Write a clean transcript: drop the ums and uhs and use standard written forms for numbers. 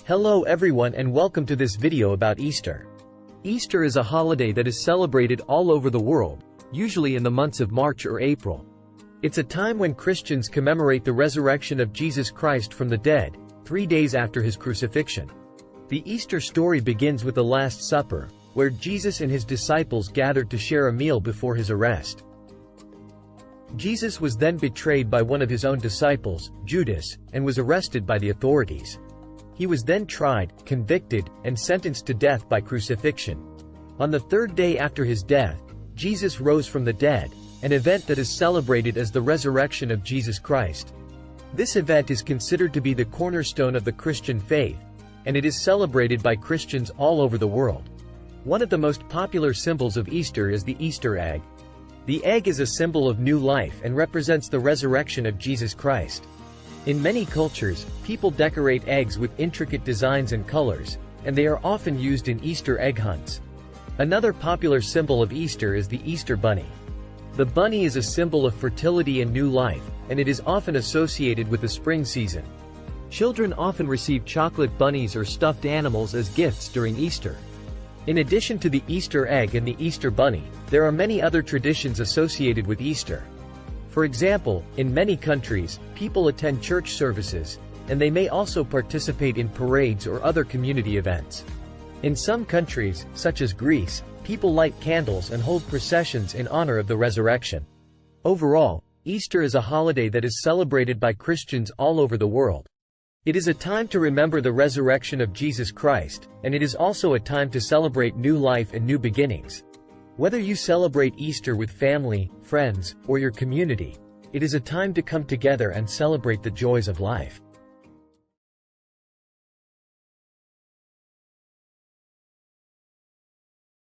Hello everyone and welcome to this video about Easter. Easter is a holiday that is celebrated all over the world, usually in the months of March or April. It's a time when Christians commemorate the resurrection of Jesus Christ from the dead, 3 days after his crucifixion. The Easter story begins with the Last Supper, where Jesus and his disciples gathered to share a meal before his arrest. Jesus was then betrayed by one of his own disciples, Judas, and was arrested by the authorities. He was then tried, convicted, and sentenced to death by crucifixion. On the third day after his death, Jesus rose from the dead, an event that is celebrated as the resurrection of Jesus Christ. This event is considered to be the cornerstone of the Christian faith, and it is celebrated by Christians all over the world. One of the most popular symbols of Easter is the Easter egg. The egg is a symbol of new life and represents the resurrection of Jesus Christ. In many cultures, people decorate eggs with intricate designs and colors, and they are often used in Easter egg hunts. Another popular symbol of Easter is the Easter bunny. The bunny is a symbol of fertility and new life, and it is often associated with the spring season. Children often receive chocolate bunnies or stuffed animals as gifts during Easter. In addition to the Easter egg and the Easter bunny, there are many other traditions associated with Easter. For example, in many countries, people attend church services, and they may also participate in parades or other community events. In some countries, such as Greece, people light candles and hold processions in honor of the resurrection. Overall, Easter is a holiday that is celebrated by Christians all over the world. It is a time to remember the resurrection of Jesus Christ, and it is also a time to celebrate new life and new beginnings. Whether you celebrate Easter with family, friends, or your community, it is a time to come together and celebrate the joys of life.